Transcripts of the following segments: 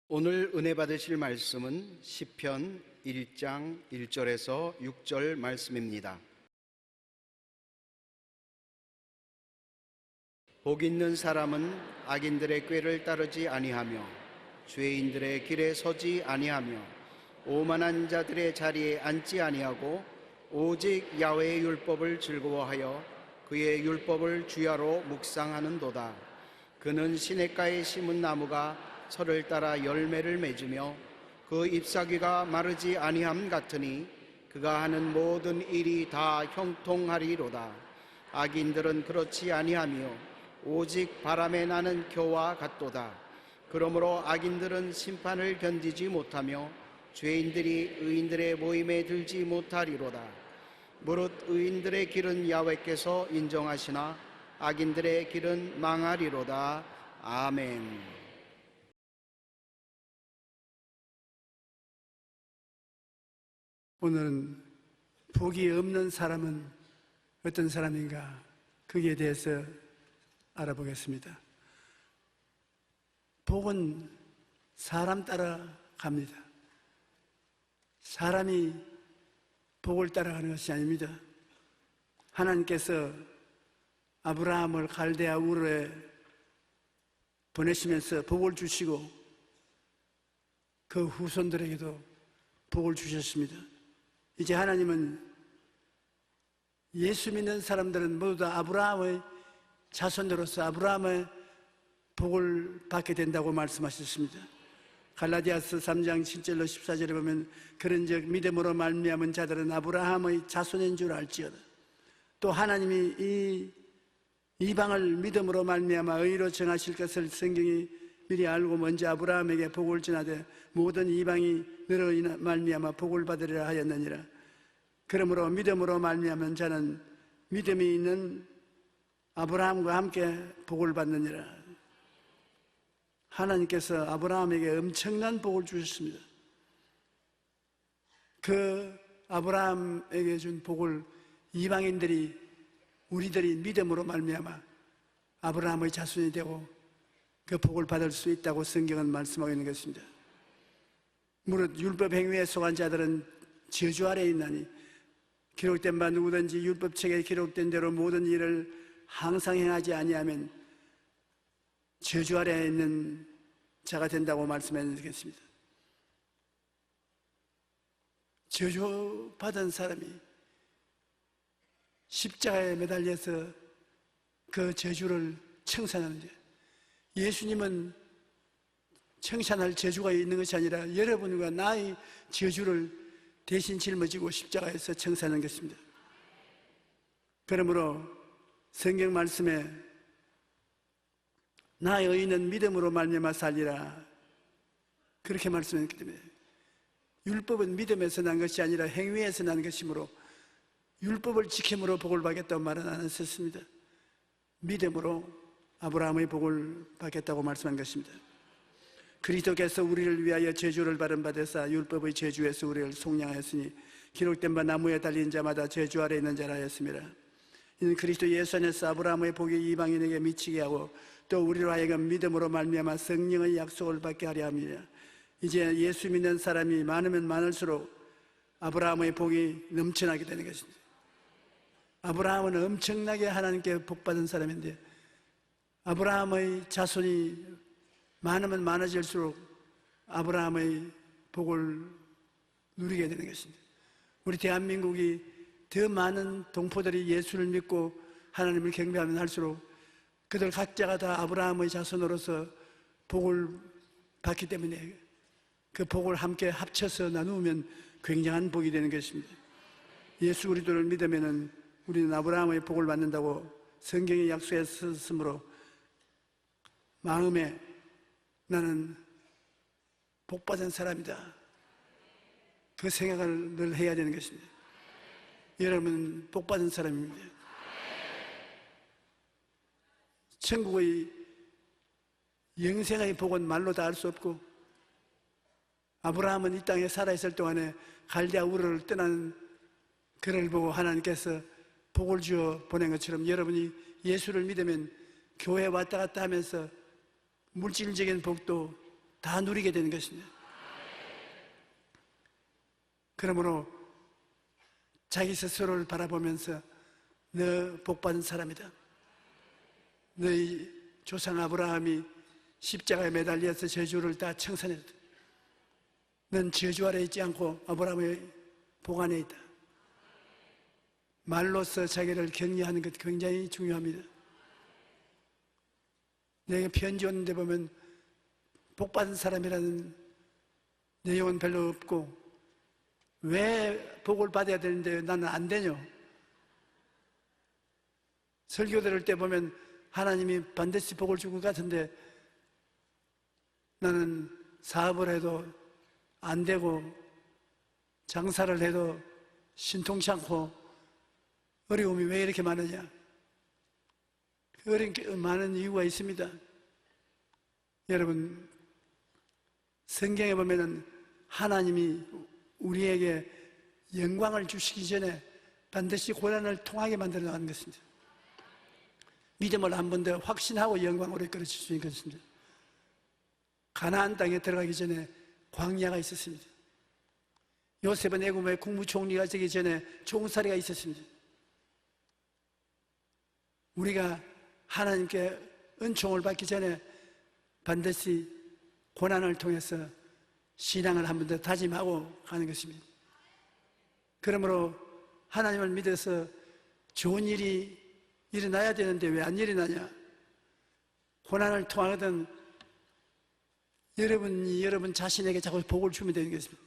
오늘 은혜 받으실 말씀은 시편 1장 1절에서 6절 말씀입니다. 복 있는 사람은 악인들의 꾀를 따르지 아니하며 죄인들의 길에 서지 아니하며 오만한 자들의 자리에 앉지 아니하고 오직 야훼의 율법을 즐거워하여 그의 율법을 주야로 묵상하는도다. 그는 시냇가에 심은 나무가 철을 따라 열매를 맺으며 그 잎사귀가 마르지 아니함 같으니 그가 하는 모든 일이 다 형통하리로다. 악인들은 그렇지 아니하며 오직 바람에 나는 겨와 같도다. 그러므로 악인들은 심판을 견디지 못하며 죄인들이 의인들의 모임에 들지 못하리로다. 무릇 의인들의 길은 야훼께서 인정하시나 악인들의 길은 망하리로다. 아멘. 오늘은 복이 없는 사람은 어떤 사람인가, 거기에 대해서 알아보겠습니다. 복은 사람 따라 갑니다. 사람이 복을 따라가는 것이 아닙니다. 하나님께서 아브라함을 갈대아 우르에 보내시면서 복을 주시고 그 후손들에게도 복을 주셨습니다. 이제 하나님은 예수 믿는 사람들은 모두 다 아브라함의 자손으로서 아브라함의 복을 받게 된다고 말씀하셨습니다. 갈라디아서 3장 7절로 14절에 보면 그런즉 믿음으로 말미암은 자들은 아브라함의 자손인 줄 알지어다. 또 하나님이 이 이방을 믿음으로 말미암아 의로 정하실 것을 성경이 미리 알고 먼저 아브라함에게 복을 전하되 모든 이방이 너로 말미암아 복을 받으리라 하였느니라. 그러므로 믿음으로 말미암은 자는 믿음이 있는 아브라함과 함께 복을 받느니라. 하나님께서 아브라함에게 엄청난 복을 주셨습니다. 그 아브라함에게 준 복을 이방인들이, 우리들이 믿음으로 말미암아 아브라함의 자손이 되고 그 복을 받을 수 있다고 성경은 말씀하고 있는 것입니다. 무릇 율법 행위에 속한 자들은 저주 아래에 있나니 기록된 바 누구든지 율법책에 기록된 대로 모든 일을 항상 행하지 아니하면 저주 아래에 있는 자가 된다고 말씀해 주겠습니다. 저주받은 사람이 십자가에 매달려서 그 저주를 청산하는데, 예수님은 청산할 저주가 있는 것이 아니라 여러분과 나의 저주를 대신 짊어지고 십자가에서 청산하는 것입니다. 그러므로 성경 말씀에 나의 의인은 믿음으로 말미암아 살리라 그렇게 말씀했기 때문에, 율법은 믿음에서 난 것이 아니라 행위에서 난 것이므로 율법을 지킴으로 복을 받겠다고 말은 안 했었습니다. 믿음으로 아브라함의 복을 받겠다고 말씀한 것입니다. 그리스도께서 우리를 위하여 저주를 받은 바되사 율법의 저주에서 우리를 속량하였으니 기록된 바 나무에 달린 자마다 저주 아래 있는 자라 하였습니다. 이는 그리스도 예수 안에서 아브라함의 복이 이방인에게 미치게 하고 또 우리로 하여금 믿음으로 말미암아 성령의 약속을 받게 하려 합니다. 이제 예수 믿는 사람이 많으면 많을수록 아브라함의 복이 넘쳐나게 되는 것입니다. 아브라함은 엄청나게 하나님께 복받은 사람인데 아브라함의 자손이 많으면 많아질수록 아브라함의 복을 누리게 되는 것입니다. 우리 대한민국이 더 많은 동포들이 예수를 믿고 하나님을 경배하면 할수록 그들 각자가 다 아브라함의 자손으로서 복을 받기 때문에 그 복을 함께 합쳐서 나누면 굉장한 복이 되는 것입니다. 예수 그리스도를 믿으면 우리는 아브라함의 복을 받는다고 성경에 약속했으므로 마음에 나는 복받은 사람이다, 그 생각을 늘 해야 되는 것입니다. 여러분은 복받은 사람입니다. 천국의 영생의 복은 말로 다 알 수 없고, 아브라함은 이 땅에 살아있을 동안에 갈대아 우르를 떠난 그를 보고 하나님께서 복을 주어 보낸 것처럼 여러분이 예수를 믿으면 교회 왔다 갔다 하면서 물질적인 복도 다 누리게 되는 것입니다. 그러므로 자기 스스로를 바라보면서 너 복받은 사람이다. 너희 조상 아브라함이 십자가에 매달려서 저주를 다 청산했다. 넌 저주 아래 있지 않고 아브라함의 복 안에 있다. 말로써 자기를 격려하는 것 굉장히 중요합니다. 내게 편지 오는데 보면 복받은 사람이라는 내용은 별로 없고 왜 복을 받아야 되는데 나는 안 되냐? 설교 들을 때 보면 하나님이 반드시 복을 줄 것 같은데 나는 사업을 해도 안 되고 장사를 해도 신통치 않고 어려움이 왜 이렇게 많으냐? 많은 이유가 있습니다. 여러분, 성경에 보면은 하나님이 우리에게 영광을 주시기 전에 반드시 고난을 통하게 만들어 나가는 것입니다. 믿음을 한 번 더 확신하고 영광으로 이끌어 줄 수 있는 것입니다. 가나안 땅에 들어가기 전에 광야가 있었습니다. 요셉은 애굽의 국무총리가 되기 전에 종살이가 있었습니다. 우리가 하나님께 은총을 받기 전에 반드시 고난을 통해서 신앙을 한 번 더 다짐하고 가는 것입니다. 그러므로 하나님을 믿어서 좋은 일이 일어나야 되는데 왜 안 일어나냐? 고난을 통하거든 여러분이 여러분 자신에게 자꾸 복을 주면 되는 것입니다.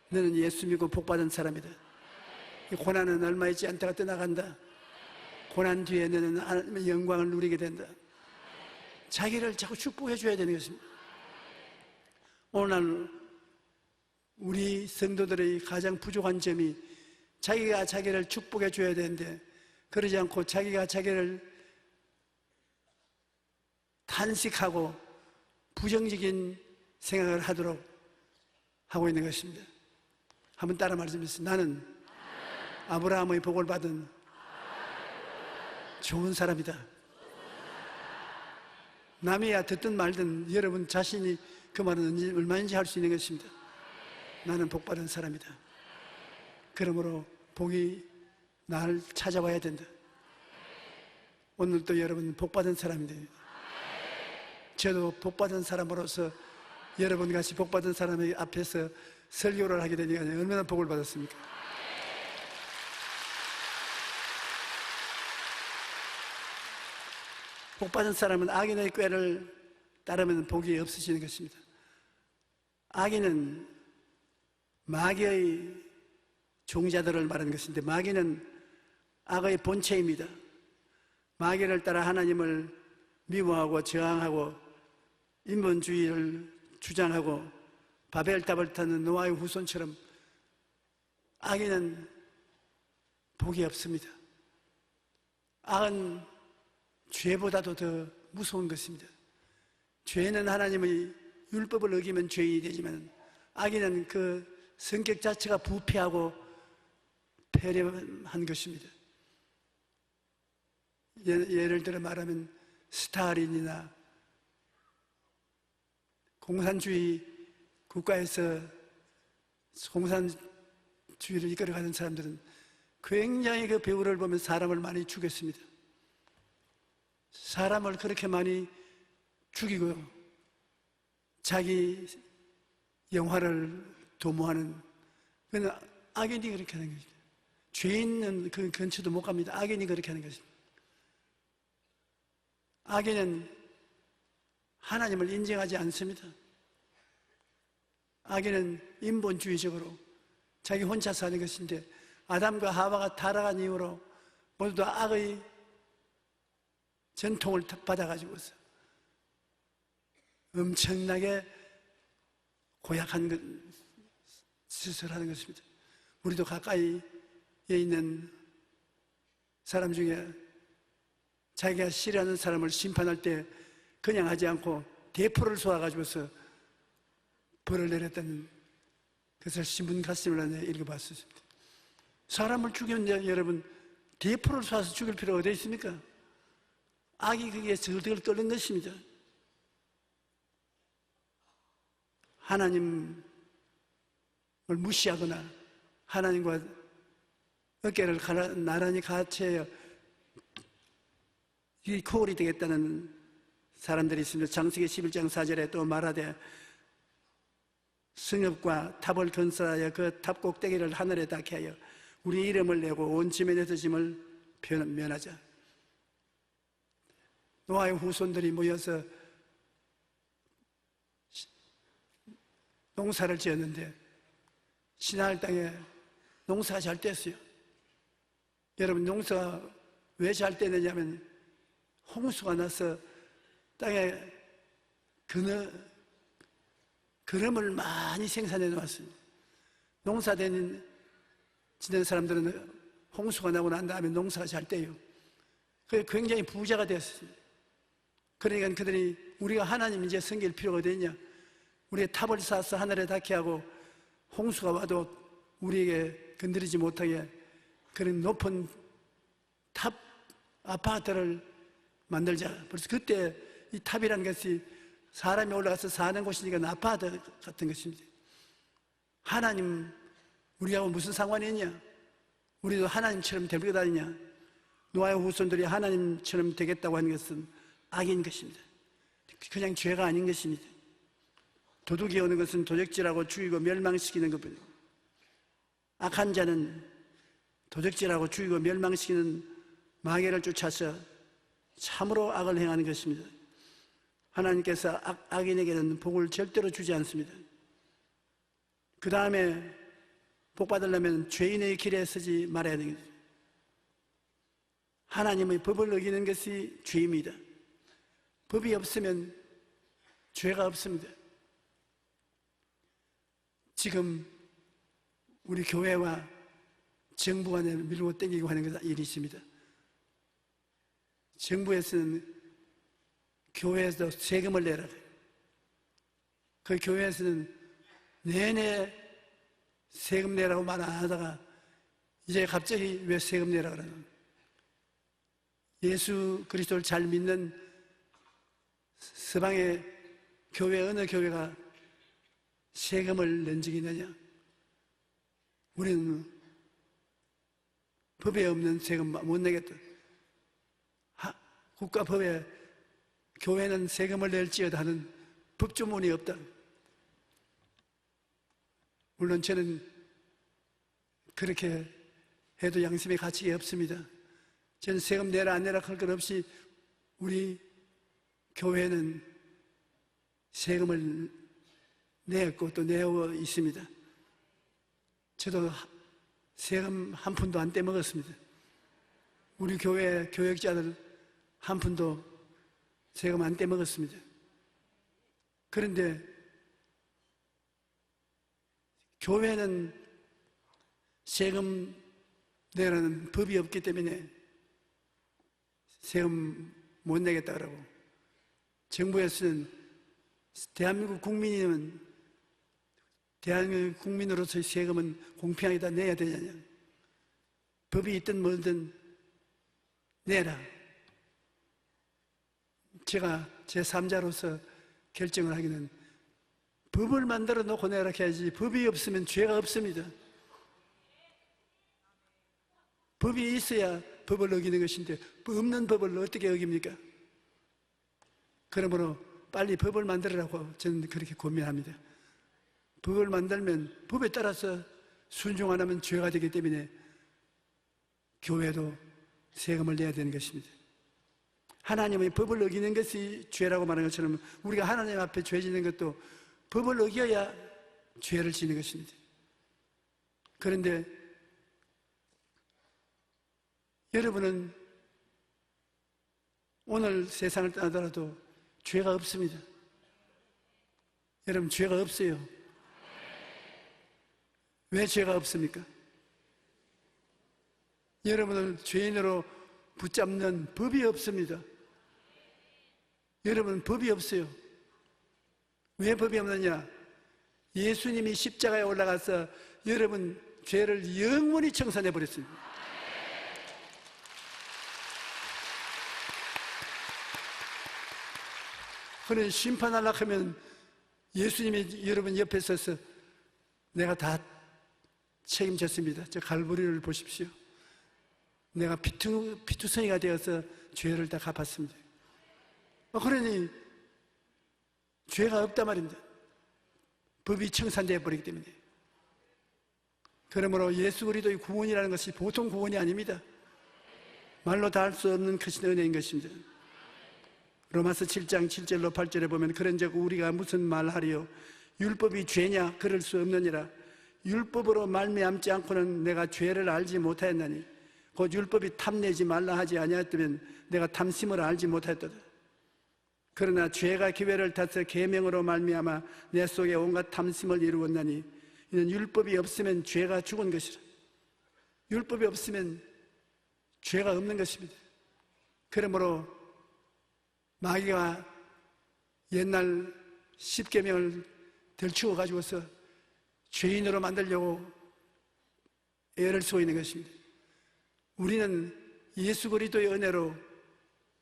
너는 예수 믿고 복받은 사람이다. 이 고난은 얼마 있지 않다가 떠나간다. 고난 뒤에 너는 하나님의 영광을 누리게 된다. 자기를 자꾸 축복해 줘야 되는 것입니다. 오늘 우리 성도들의 가장 부족한 점이 자기가 자기를 축복해 줘야 되는데 그러지 않고 자기가 자기를 탄식하고 부정적인 생각을 하도록 하고 있는 것입니다. 한번 따라 말씀해주세요. 나는 아브라함의 복을 받은 좋은 사람이다. 남이야 듣든 말든 여러분 자신이 그 말은 얼마인지 할 수 있는 것입니다. 나는 복받은 사람이다. 그러므로 복이 나를 찾아와야 된다. 오늘도 여러분 복받은 사람인데 저도 복받은 사람으로서 여러분 같이 복받은 사람의 앞에서 설교를 하게 되니까 얼마나 복을 받았습니까? 복받은 사람은 악인의 꾀를 따르면 복이 없어지는 것입니다. 악인은 마귀의 종자들을 말하는 것인데 마귀는 악의 본체입니다. 마귀를 따라 하나님을 미워하고 저항하고 인본주의를 주장하고 바벨탑을 타는 노아의 후손처럼 악인은 복이 없습니다. 악은 죄보다도 더 무서운 것입니다. 죄는 하나님의 율법을 어기면 죄인이 되지만 악인은 그 성격 자체가 부패하고 패렴한 것입니다. 예를 들어 말하면 스탈린이나 공산주의 국가에서 공산주의를 이끌어가는 사람들은 굉장히 그 배우를 보면 사람을 많이 죽였습니다. 사람을 그렇게 많이 죽이고 자기 영화를 도모하는 그건 악인이 그렇게 하는 것입니다. 죄인은 그 근처도 못 갑니다. 악인이 그렇게 하는 것입니다. 악인은 하나님을 인정하지 않습니다. 악인은 인본주의적으로 자기 혼자 사는 것인데 아담과 하와가 타락한 이후로 모두 다 악의 전통을 받아가지고서 엄청나게 고약한 짓을 하는 것입니다. 우리도 가까이에 있는 사람 중에 자기가 싫어하는 사람을 심판할 때 그냥 하지 않고 대포를 쏘아가지고서 벌을 내렸다는 것을 신문 가슴을 안에 읽어봤습니다. 사람을 죽이면 여러분 대포를 쏴서 죽일 필요가 어디 있습니까? 악이 그게 절대로 끓는 것입니다. 하나님을 무시하거나 하나님과 어깨를 나란히 같이 이 코올이 되겠다는 사람들이 있습니다. 창세기 11장 4절에 또 말하되 성읍과 탑을 건설하여 그 탑 꼭대기를 하늘에 닿게 하여 우리 이름을 내고 온 지면에서 짐을 면하자. 노아의 후손들이 모여서 농사를 지었는데 시나일 땅에 농사가 잘 됐어요. 여러분, 농사가 왜 잘 됐느냐면 홍수가 나서 땅에 그름을 많이 생산해 놓았습니다. 농사 짓는 사람들은 홍수가 나고 난 다음에 농사가 잘 돼요. 그래서 굉장히 부자가 되었습니다. 그러니까 그들이 우리가 하나님 이제 섬길 필요가 어딨냐? 우리의 탑을 쌓아서 하늘에 닿게 하고 홍수가 와도 우리에게 건드리지 못하게 그런 높은 탑 아파트를 만들자. 그래서 그때 이 탑이라는 것이 사람이 올라가서 사는 곳이니까 아파트 같은 것입니다. 하나님, 우리하고 무슨 상관이 있냐? 우리도 하나님처럼 되고 다니냐? 노아의 후손들이 하나님처럼 되겠다고 하는 것은 악인 것입니다. 그냥 죄가 아닌 것입니다. 도둑이 오는 것은 도적질하고 죽이고 멸망시키는 것뿐이고, 악한 자는 도적질하고 죽이고 멸망시키는 마귀를 쫓아서 참으로 악을 행하는 것입니다. 하나님께서 악인에게는 복을 절대로 주지 않습니다. 그 다음에 복 받으려면 죄인의 길에 서지 말아야 됩니다. 하나님의 법을 어기는 것이 죄입니다. 법이 없으면 죄가 없습니다. 지금 우리 교회와 정부 간에 밀고 땡기고 하는 것은 일이 있습니다. 정부에서는 교회에서 세금을 내라. 그 교회에서는 내내 세금 내라고 말 안 하다가 이제 갑자기 왜 세금 내라 그러는? 예수 그리스도를 잘 믿는 서방의 교회 어느 교회가 세금을 낸 적이 있느냐? 우리는 법에 없는 세금 못 내겠다. 국가법에 교회는 세금을 낼지어다 하는 법조문이 없다. 물론 저는 그렇게 해도 양심의 가치가 없습니다. 저는 세금 내라 안 내라 할 것 없이 우리 교회는 세금을 내었고 또 내어 있습니다. 저도 세금 한 푼도 안 떼먹었습니다. 우리 교회 교역자들 한 푼도 세금 안 떼먹었습니다. 그런데 교회는 세금 내라는 법이 없기 때문에 세금 못 내겠다 그러고, 정부에서는 대한민국 국민으로서의 세금은 공평하게 다 내야 되느냐, 법이 있든 뭐든 내라. 제가 제3자로서 결정을 하기는 법을 만들어 놓고 내라 해야지, 법이 없으면 죄가 없습니다. 법이 있어야 법을 어기는 것인데 없는 법을 어떻게 어깁니까? 그러므로 빨리 법을 만들으라고 저는 그렇게 고민합니다. 법을 만들면 법에 따라서 순종 안 하면 죄가 되기 때문에 교회도 세금을 내야 되는 것입니다. 하나님의 법을 어기는 것이 죄라고 말하는 것처럼 우리가 하나님 앞에 죄 짓는 것도 법을 어겨야 죄를 지는 것입니다. 그런데 여러분은 오늘 세상을 떠나더라도 죄가 없습니다. 여러분, 죄가 없어요. 왜 죄가 없습니까? 여러분을 죄인으로 붙잡는 법이 없습니다. 여러분, 법이 없어요. 왜 법이 없느냐? 예수님이 십자가에 올라가서 여러분 죄를 영원히 청산해 버렸습니다. 그는 심판하려고 하면 예수님이 여러분 옆에 서서 내가 다 책임졌습니다. 저 갈보리를 보십시오. 내가 피투성이가 되어서 죄를 다 갚았습니다. 그러니 죄가 없단 말입니다. 법이 청산되어 버리기 때문에. 그러므로 예수 그리스도의 구원이라는 것이 보통 구원이 아닙니다. 말로 다 할 수 없는 크신 은혜인 것입니다. 로마서 7장 7절로 8절에 보면 그런즉 우리가 무슨 말하리요? 율법이 죄냐? 그럴 수 없느니라. 율법으로 말미암지 않고는 내가 죄를 알지 못하였나니 곧 율법이 탐내지 말라 하지 아니하였다면 내가 탐심을 알지 못하였도다. 그러나 죄가 기회를 타서 계명으로 말미암아 내 속에 온갖 탐심을 이루었나니 이는 율법이 없으면 죄가 죽은 것이라. 율법이 없으면 죄가 없는 것입니다. 그러므로 마귀가 옛날 십계명을 들추어 가지고서 죄인으로 만들려고 애를 쓰고 있는 것입니다. 우리는 예수 그리스도의 은혜로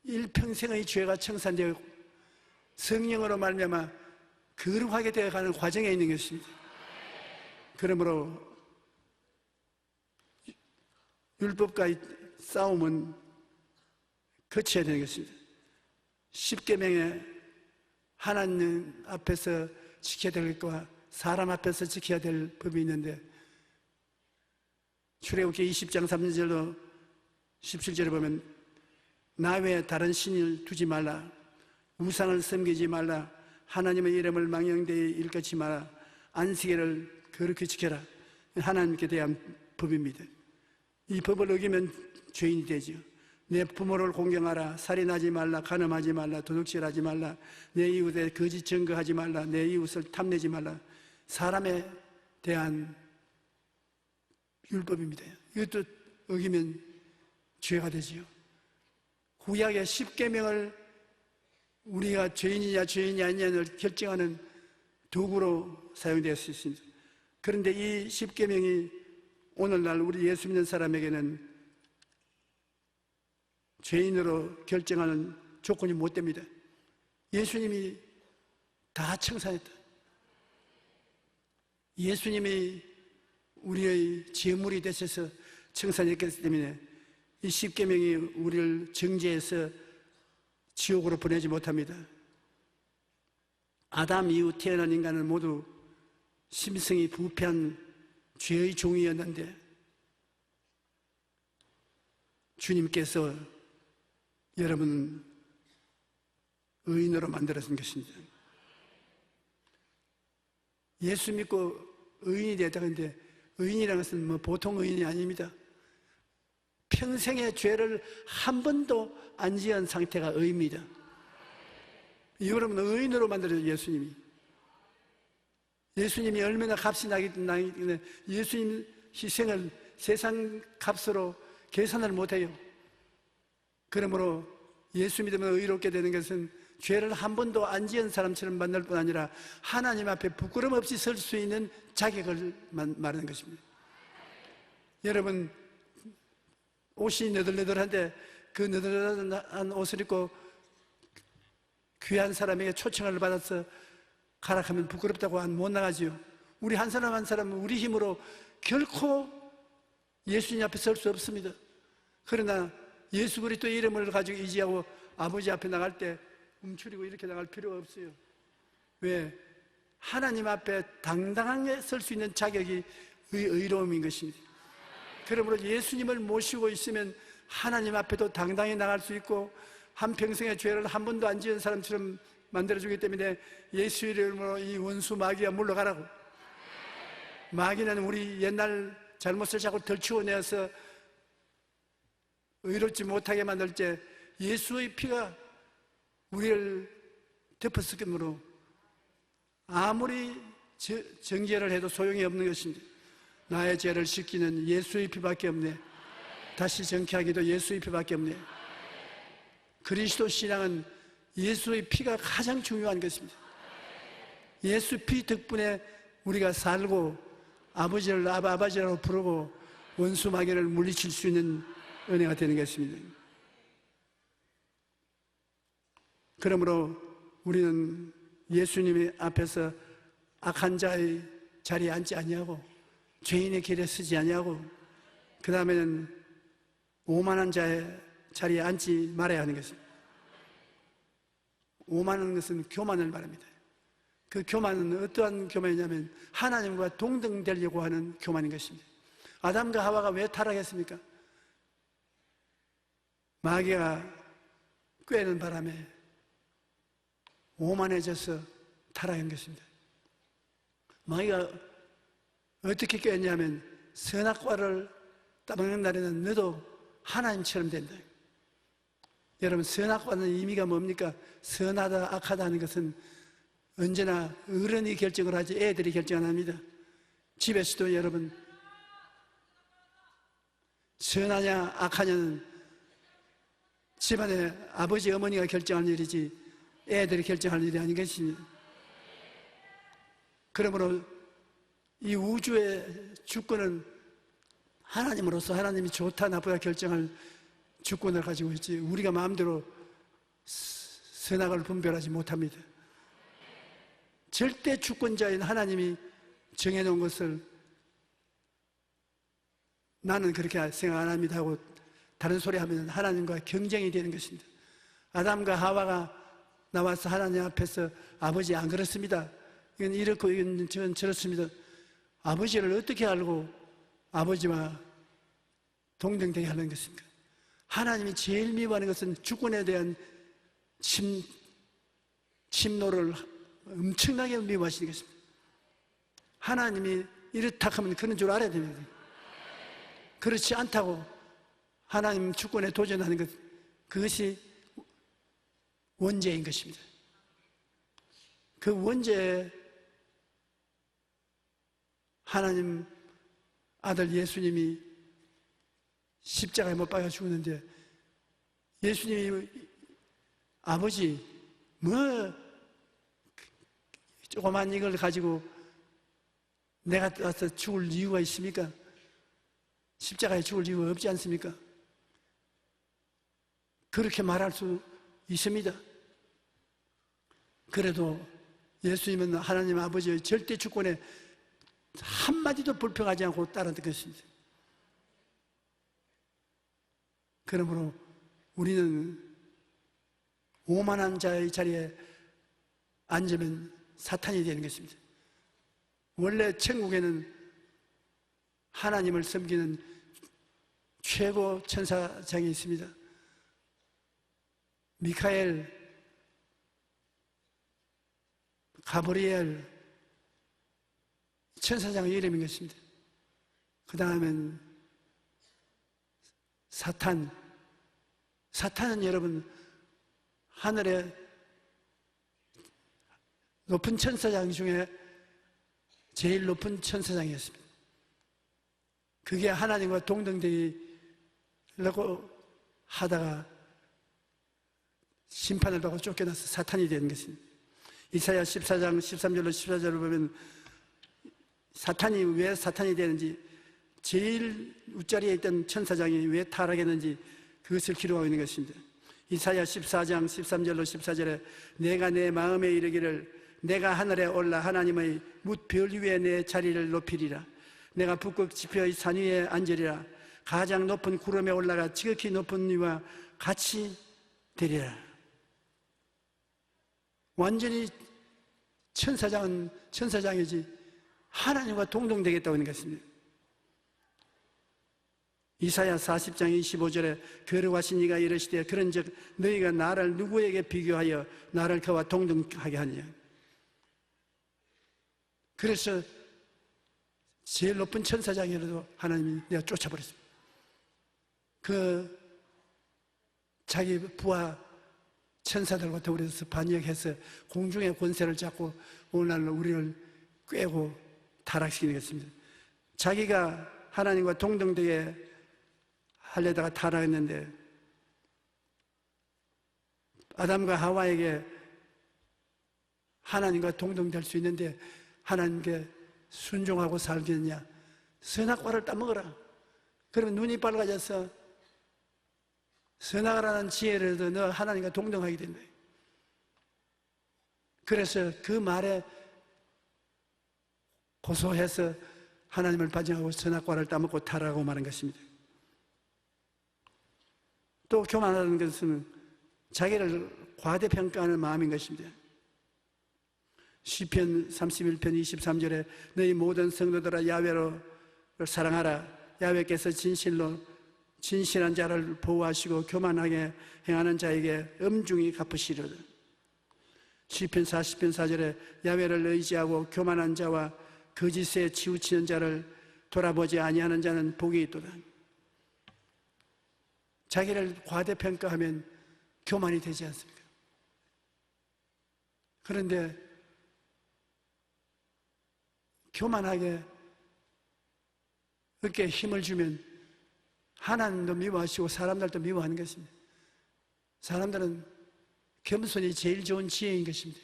일평생의 죄가 청산되었고 성령으로 말미암아 거룩하게 되어가는 과정에 있는 것입니다. 그러므로 율법과의 싸움은 거쳐야 되는 것입니다. 십계명에 하나님 앞에서 지켜야 될 것과 사람 앞에서 지켜야 될 법이 있는데 출애굽기 20장 3절로 17절에 보면 나 외에 다른 신을 두지 말라, 우상을 섬기지 말라, 하나님의 이름을 망령되이 일컫지 마라, 안식일을 거룩히 지켜라. 하나님께 대한 법입니다. 이 법을 어기면 죄인이 되지요. 내 부모를 공경하라, 살인하지 말라, 간음하지 말라, 도둑질하지 말라, 내 이웃에 거짓 증거하지 말라, 내 이웃을 탐내지 말라. 사람에 대한 율법입니다. 이것도 어기면 죄가 되지요. 구약의 십계명을 우리가 죄인이냐 죄인이 아니냐를 결정하는 도구로 사용될 수 있습니다. 그런데 이 십계명이 오늘날 우리 예수 믿는 사람에게는 죄인으로 결정하는 조건이 못 됩니다. 예수님이 다 청산했다. 예수님이 우리의 제물이 되셔서 청산했기 때문에 이 십계명이 우리를 정죄해서 지옥으로 보내지 못합니다. 아담 이후 태어난 인간은 모두 심성이 부패한 죄의 종이었는데 주님께서 여러분 의인으로 만들어진 것입니다. 예수 믿고 의인이 되었다 그러는데 의인이라는 것은 뭐 보통 의인이 아닙니다. 평생의 죄를 한 번도 안 지은 상태가 의입니다. 여러분 의인으로 만들어진 예수님이. 예수님이 얼마나 값이 나기 때문에 예수님 희생을 세상 값으로 계산을 못해요. 그러므로 예수 믿으면 의롭게 되는 것은 죄를 한 번도 안 지은 사람처럼 만날 뿐 아니라 하나님 앞에 부끄럼 없이 설 수 있는 자격을 말하는 것입니다. 여러분 옷이 너덜너덜한데 그 너덜너덜한 옷을 입고 귀한 사람에게 초청을 받아서 가라 하면 부끄럽다고 못 나가지요. 우리 한 사람 한 사람은 우리 힘으로 결코 예수님 앞에 설 수 없습니다. 그러나 예수 그리스도 이름을 가지고 의지하고 아버지 앞에 나갈 때 움츠리고 이렇게 나갈 필요가 없어요. 왜? 하나님 앞에 당당하게 설 수 있는 자격이 의로움인 것입니다. 그러므로 예수님을 모시고 있으면 하나님 앞에도 당당히 나갈 수 있고 한평생의 죄를 한 번도 안 지은 사람처럼 만들어주기 때문에 예수 이름으로 이 원수 마귀가 물러가라고. 마귀는 우리 옛날 잘못을 자꾸 덜치워내어서 의롭지 못하게 만들 때 예수의 피가 우리를 덮었으므로 아무리 정죄를 해도 소용이 없는 것입니다. 나의 죄를 씻기는 예수의 피밖에 없네. 다시 정케하기도 예수의 피밖에 없네. 그리스도 신앙은 예수의 피가 가장 중요한 것입니다. 예수 피 덕분에 우리가 살고 아버지를 아버지라고 부르고 원수 마귀를 물리칠 수 있는 은혜가 되는 것입니다. 그러므로 우리는 예수님의 앞에서 악한 자의 자리에 앉지 아니하고 죄인의 길에 서지 아니하고 그 다음에는 오만한 자의 자리에 앉지 말아야 하는 것입니다. 오만한 것은 교만을 말합니다. 그 교만은 어떠한 교만이냐면 하나님과 동등되려고 하는 교만인 것입니다. 아담과 하와가 왜 타락했습니까? 마귀가 꾀는 바람에 오만해져서 타락한 것입니다. 마귀가 어떻게 꾀했냐면 선악과를 따먹는 날에는 너도 하나님처럼 된다. 여러분, 선악과는 의미가 뭡니까? 선하다 악하다 하는 것은 언제나 어른이 결정을 하지 애들이 결정 안 합니다. 집에서도 여러분 선하냐 악하냐는 집안의 아버지 어머니가 결정할 일이지 애들이 결정할 일이 아닌 것입니다. 그러므로 이 우주의 주권은 하나님으로서 하나님이 좋다 나쁘다 결정할 주권을 가지고 있지 우리가 마음대로 선악을 분별하지 못합니다. 절대 주권자인 하나님이 정해놓은 것을 나는 그렇게 생각 안 합니다 하고 다른 소리 하면 하나님과 경쟁이 되는 것입니다. 아담과 하와가 나와서 하나님 앞에서 아버지 안 그렇습니다. 이건 이렇고 이건 저렇습니다. 아버지를 어떻게 알고 아버지와 동등되게 하는 것입니까? 하나님이 제일 미워하는 것은 주권에 대한 침노를 엄청나게 미워하시는 것입니다. 하나님이 이렇다 하면 그런 줄 알아야 됩니다. 그렇지 않다고 하나님 주권에 도전하는 것, 그것이 원죄인 것입니다. 그 원죄에 하나님 아들 예수님이 십자가에 못 박아 죽었는데 예수님이 아버지 뭐 조그만 이걸 가지고 내가 와서 죽을 이유가 있습니까? 십자가에 죽을 이유가 없지 않습니까? 그렇게 말할 수 있습니다. 그래도 예수님은 하나님 아버지의 절대 주권에 한마디도 불평하지 않고 따랐던 것입니다. 그러므로 우리는 오만한 자의 자리에 앉으면 사탄이 되는 것입니다. 원래 천국에는 하나님을 섬기는 최고 천사장이 있습니다. 미카엘, 가브리엘 천사장의 이름인 것입니다. 그 다음엔 사탄은 여러분 하늘의 높은 천사장 중에 제일 높은 천사장이었습니다. 그게 하나님과 동등되려고 하다가 심판을 받고 쫓겨나서 사탄이 되는 것입니다. 이사야 14장 13절로 14절을 보면 사탄이 왜 사탄이 되는지, 제일 윗자리에 있던 천사장이 왜 타락했는지 그것을 기록하고 있는 것입니다. 이사야 14장 13절로 14절에 내가 내 마음에 이르기를 내가 하늘에 올라 하나님의 뭇별 위에 내 자리를 높이리라. 내가 북극 지표의 산 위에 앉으리라. 가장 높은 구름에 올라가 지극히 높은 이와 같이 되리라. 완전히 천사장은 천사장이지 하나님과 동등되겠다고 하는 것입니다. 이사야 40장 25절에 거룩하신 이가 이르시되 그런즉 너희가 나를 누구에게 비교하여 나를 그와 동등하게 하느냐. 그래서 제일 높은 천사장이라도 하나님이 내가 쫓아버렸습니다. 그 자기 부하 천사들과 더불어서 반역해서 공중의 권세를 잡고 오늘날 우리를 꿰고 타락시키는 것입니다. 자기가 하나님과 동등되게 하려다가 타락했는데 아담과 하와에게 하나님과 동등될 수 있는데 하나님께 순종하고 살겠냐? 선악과를 따먹어라. 그러면 눈이 빨개져서 선악을 하는 지혜를 얻어 너 하나님과 동등하게 된다. 그래서 그 말에 고소해서 하나님을 반증하고 선악과를 따먹고 타라고 말한 것입니다. 또 교만하는 것은 자기를 과대평가하는 마음인 것입니다. 시편 31편 23절에 너희 모든 성도들아 야훼를 사랑하라. 야훼께서 진실한 자를 보호하시고 교만하게 행하는 자에게 엄중히 갚으시리로다. 시편 40편 4절에 야훼를 의지하고 교만한 자와 거짓에 치우치는 자를 돌아보지 아니하는 자는 복이 있도다. 자기를 과대평가하면 교만이 되지 않습니까? 그런데 교만하게 어깨에 힘을 주면 하나님도 미워하시고 사람들도 미워하는 것입니다. 사람들은 겸손이 제일 좋은 지혜인 것입니다.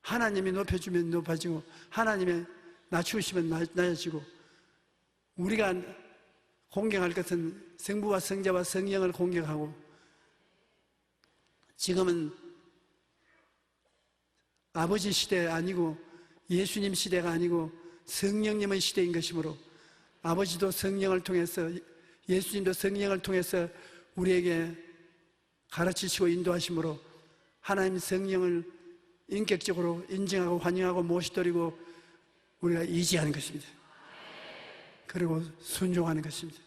하나님이 높여주면 높아지고 하나님이 낮추시면 낮아지고, 우리가 공경할 것은 성부와 성자와 성령을 공경하고, 지금은 아버지 시대 아니고 예수님 시대가 아니고 성령님의 시대인 것이므로, 아버지도 성령을 통해서 예수님도 성령을 통해서 우리에게 가르치시고 인도하심으로 하나님 성령을 인격적으로 인정하고 환영하고 모시드리고 우리가 의지하는 것입니다. 그리고 순종하는 것입니다.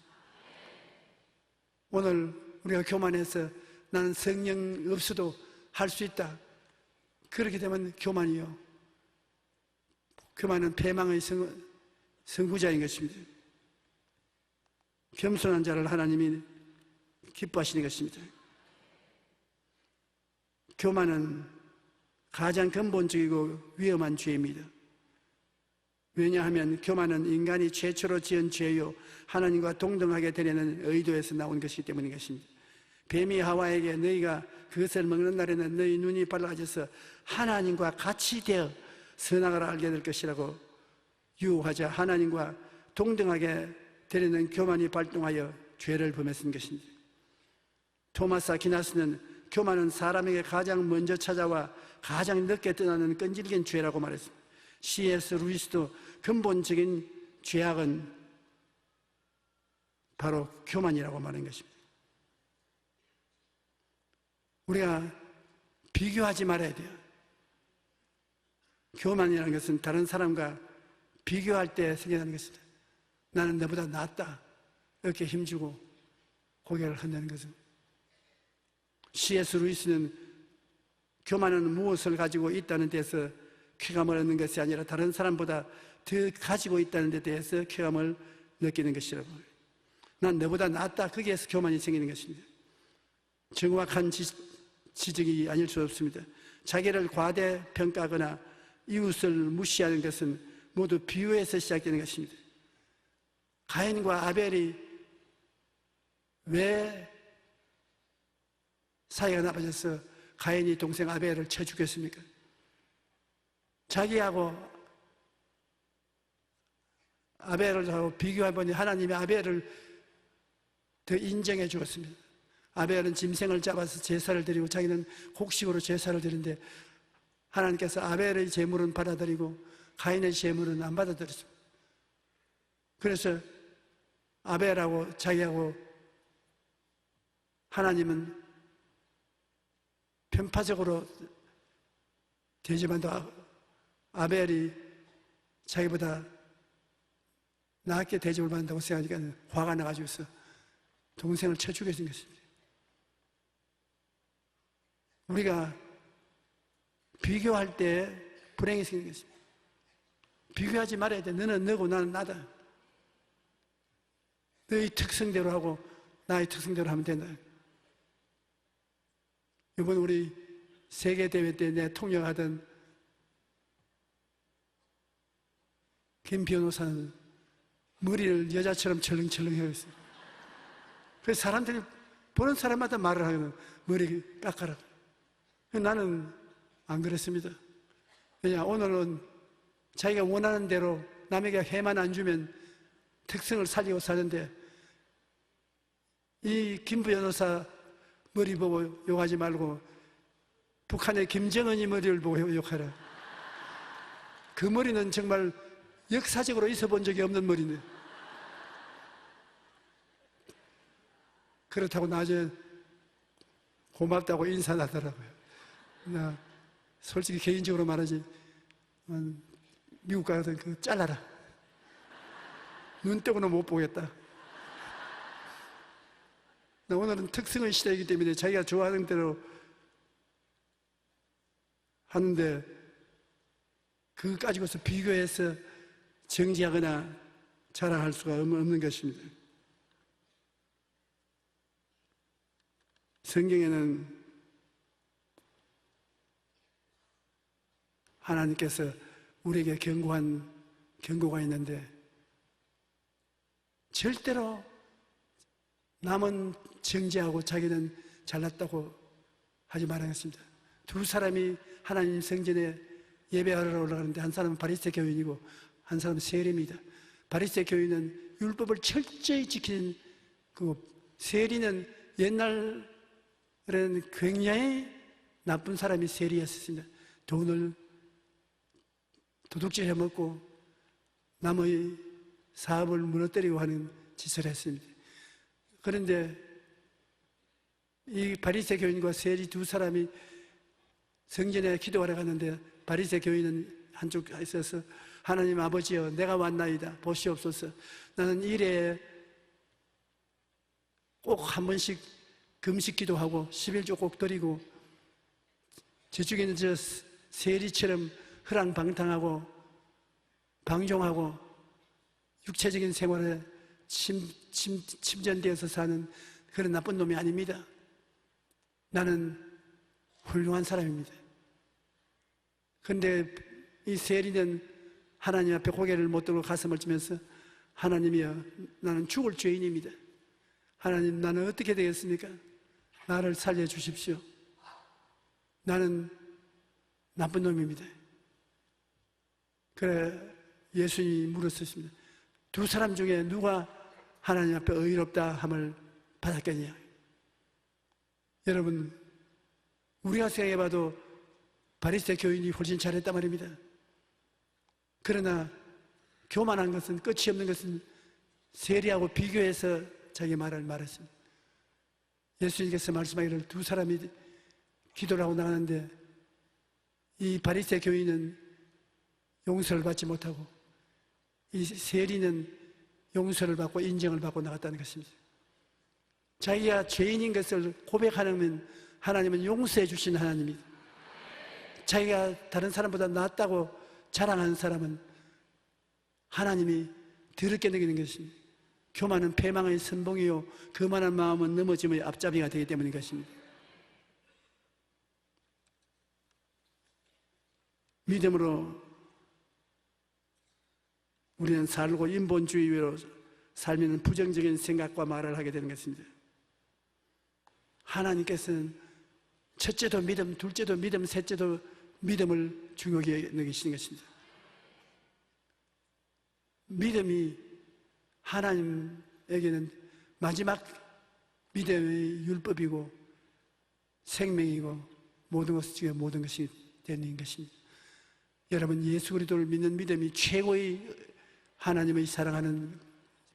오늘 우리가 교만해서 나는 성령 없어도 할 수 있다, 그렇게 되면 교만이요, 교만은 패망의 선구자인 것입니다. 겸손한 자를 하나님이 기뻐하시는 것입니다. 교만은 가장 근본적이고 위험한 죄입니다. 왜냐하면 교만은 인간이 최초로 지은 죄요 하나님과 동등하게 되려는 의도에서 나온 것이기 때문인 것입니다. 뱀이 하와에게 너희가 그것을 먹는 날에는 너희 눈이 밝아져서 하나님과 같이 되어 선악을 알게 될 것이라고 유혹하자 하나님과 동등하게 되려는 교만이 발동하여 죄를 범했던 것입니다. 토마스 아퀴나스는 교만은 사람에게 가장 먼저 찾아와 가장 늦게 떠나는 끈질긴 죄라고 말했습니다. C.S. 루이스도 근본적인 죄악은 바로 교만이라고 말한 것입니다. 우리가 비교하지 말아야 돼요. 교만이라는 것은 다른 사람과 비교할 때 생겨나는 것입니다. 나는 너보다 낫다, 이렇게 힘주고 고개를 흔드는 것은. C.S. 루이스는 교만은 무엇을 가지고 있다는 데서 쾌감을 얻는 것이 아니라 다른 사람보다 더 가지고 있다는 데 대해서 쾌감을 느끼는 것이라고. 난 너보다 낫다, 거기에서 교만이 생기는 것입니다. 정확한 지적이 아닐 수 없습니다. 자기를 과대평가하거나 이웃을 무시하는 것은 모두 비유에서 시작되는 것입니다. 가인과 아벨이 왜 사이가 나빠져서 가인이 동생 아벨을 쳐 죽였습니까? 자기하고 아벨을 하고 비교해보니 하나님이 아벨을 더 인정해 주었습니다. 아벨은 짐승을 잡아서 제사를 드리고 자기는 곡식으로 제사를 드리는데 하나님께서 아벨의 제물은 받아들이고 가인의 제물은 안 받아들였습니다. 그래서 아벨하고 자기하고 하나님은 편파적으로 되지만도 아벨이 자기보다 낫게 대접을 받는다고 생각하니까 화가 나가지고 동생을 쳐 죽여준 것입니다. 우리가 비교할 때 불행이 생기는 것입니다. 비교하지 말아야 돼. 너는 너고 나는 나다. 너의 특성대로 하고 나의 특성대로 하면 된다. 이번 우리 세계대회 때 내 통역하던 김 변호사는 머리를 여자처럼 철렁철렁 하고 있어요. 그래서 사람들이 보는 사람마다 말을 하거든. 머리 깎아라. 나는 안 그랬습니다. 왜냐, 오늘은 자기가 원하는 대로 남에게 해만 안 주면 특성을 살리고 사는데, 이 김 변호사 머리 보고 욕하지 말고 북한의 김정은이 머리를 보고 욕하라. 그 머리는 정말 역사적으로 있어 본 적이 없는 머리네. 그렇다고 나중에 고맙다고 인사하더라고요. 나 솔직히 개인적으로 말하지, 미국 가거든 그 잘라라. 눈 뜨고는 못 보겠다. 나 오늘은 특성의 시대이기 때문에 자기가 좋아하는 대로 하는데 그거 가지고서 비교해서 정지하거나 자랑할 수가 없는 것입니다. 성경에는 하나님께서 우리에게 경고한 경고가 있는데 절대로 남은 정지하고 자기는 잘났다고 하지 말아야겠습니다. 두 사람이 하나님 성전에 예배하러 올라가는데 한 사람은 바리새 교인이고 한 사람은 세리입니다. 바리새 교인은 율법을 철저히 지키는 그 세리는 옛날에는 굉장히 나쁜 사람이 세리였습니다. 돈을 도둑질 해먹고 남의 사업을 무너뜨리고 하는 짓을 했습니다. 그런데 이 바리새 교인과 세리 두 사람이 성전에 기도하러 갔는데 바리새 교인은 한쪽에 있어서 하나님 아버지여 내가 왔나이다 보시옵소서. 나는 일에 꼭 한 번씩 금식 기도하고 11조 꼭 드리고 저쪽에 있는 저 세리처럼 허랑방탕하고 방종하고 육체적인 생활에 침전되어서 사는 그런 나쁜 놈이 아닙니다. 나는 훌륭한 사람입니다. 그런데 이 세리는 하나님 앞에 고개를 못 들고 가슴을 치면서 하나님이여 나는 죽을 죄인입니다. 하나님 나는 어떻게 되겠습니까? 나를 살려주십시오. 나는 나쁜 놈입니다. 그래 예수님이 물었습니다. 두 사람 중에 누가 하나님 앞에 의롭다 함을 받았겠냐? 여러분 우리가 생각해봐도 바리새 교인이 훨씬 잘했단 말입니다. 그러나 교만한 것은 끝이 없는 것은 세리하고 비교해서 자기 말을 말했습니다. 예수님께서 말씀하기를 두 사람이 기도를 하고 나가는데 이 바리새 교인은 용서를 받지 못하고 이 세리는 용서를 받고 인정을 받고 나갔다는 것입니다. 자기가 죄인인 것을 고백하면 하나님은 용서해 주시는 하나님입니다. 자기가 다른 사람보다 낫다고 자랑하는 사람은 하나님이 더럽게 여기는 것입니다. 교만은 패망의 선봉이요 거만한 마음은 넘어짐의 앞잡이가 되기 때문인 것입니다. 믿음으로 우리는 살고 인본주의로 살면 부정적인 생각과 말을 하게 되는 것입니다. 하나님께서는 첫째도 믿음, 둘째도 믿음, 셋째도 믿음을 중요하게 여기시는 것입니다. 믿음이 하나님에게는 마지막 믿음의 율법이고 생명이고 모든 것 중에 모든 것이 되는 것입니다. 여러분 예수 그리스도를 믿는 믿음이 최고의 하나님의 사랑하는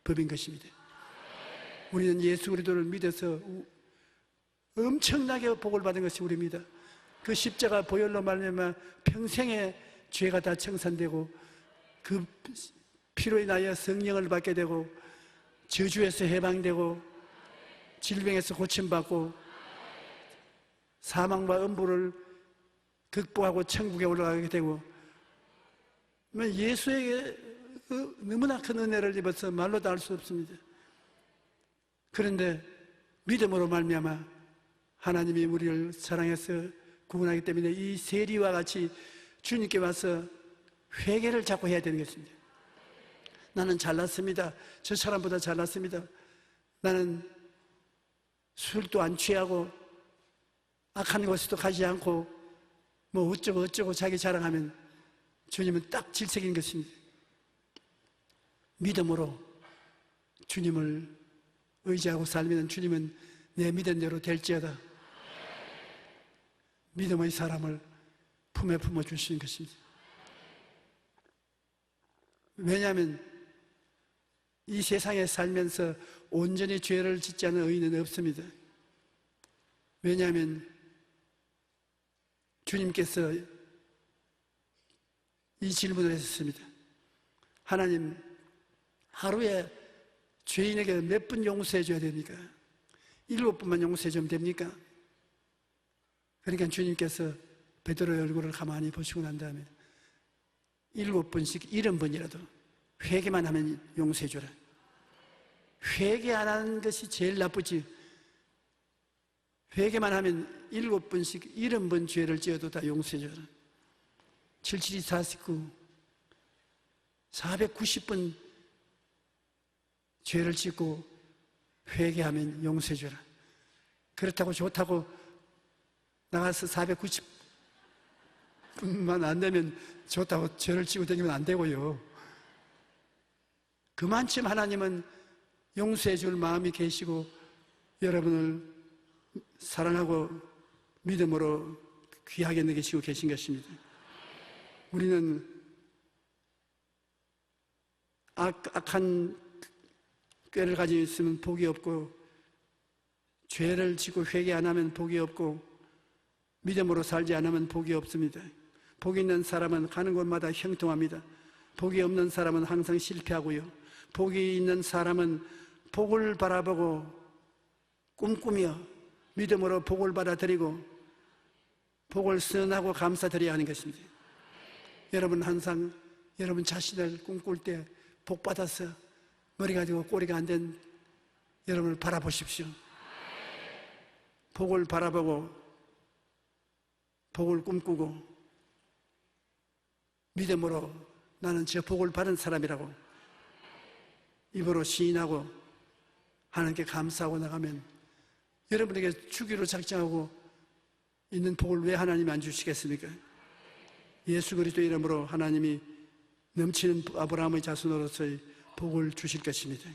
법인 것입니다. 우리는 예수 그리스도를 믿어서 엄청나게 복을 받은 것이 우리입니다. 그 십자가 보혈로 말미암아 평생의 죄가 다 청산되고 그 피로 인하여 성령을 받게 되고 저주에서 해방되고 질병에서 고침받고 사망과 음부를 극복하고 천국에 올라가게 되고 예수에게 너무나 큰 은혜를 입어서 말로 다 할 수 없습니다. 그런데 믿음으로 말미암아 하나님이 우리를 사랑해서 구원하기 때문에 이 세리와 같이 주님께 와서 회개를 자꾸 해야 되는 것입니다. 나는 잘났습니다. 저 사람보다 잘났습니다. 나는 술도 안 취하고 악한 곳에도 가지 않고 뭐 어쩌고 자기 자랑하면 주님은 딱 질색인 것입니다. 믿음으로 주님을 의지하고 살면 주님은 내 믿은 대로 될지어다. 믿음의 사람을 품에 품어 주시는 것입니다. 왜냐하면 이 세상에 살면서 온전히 죄를 짓지 않은 의인은 없습니다. 왜냐하면 주님께서 이 질문을 했습니다. 하나님, 하루에 죄인에게 몇 번 용서해 줘야 됩니까? 7번만 용서해 주면 됩니까? 그러니까 주님께서 베드로의 얼굴을 가만히 보시고 난 다음에 7번씩 70번이라도 회개만 하면 용서해 줘라. 회개 안 하는 것이 제일 나쁘지. 회개만 하면 7번씩 70번 죄를 지어도 다 용서해 줘라. 77, 49, 490번 죄를 짓고 회개하면 용서해 줘라. 그렇다고 좋다고 나가서 490분만 안 되면 좋다고 죄를 지고 다니면 안 되고요. 그만큼 하나님은 용서해 줄 마음이 계시고 여러분을 사랑하고 믿음으로 귀하게 여기시고 계신 것입니다. 우리는 악한 꾀를 가지고 있으면 복이 없고, 죄를 지고 회개 안 하면 복이 없고, 믿음으로 살지 않으면 복이 없습니다. 복이 있는 사람은 가는 곳마다 형통합니다. 복이 없는 사람은 항상 실패하고요. 복이 있는 사람은 복을 바라보고 꿈꾸며 믿음으로 복을 받아들이고 복을 선하고 감사드려야 하는 것입니다. 여러분 항상 여러분 자신을 꿈꿀 때 복 받아서 머리가 되고 꼬리가 안 된 여러분을 바라보십시오. 복을 바라보고 복을 꿈꾸고 믿음으로 나는 저 복을 받은 사람이라고 입으로 시인하고 하나님께 감사하고 나가면 여러분에게 주기로 작정하고 있는 복을 왜 하나님이 안 주시겠습니까? 예수 그리스도 이름으로 하나님이 넘치는 아브라함의 자손으로서의 복을 주실 것입니다.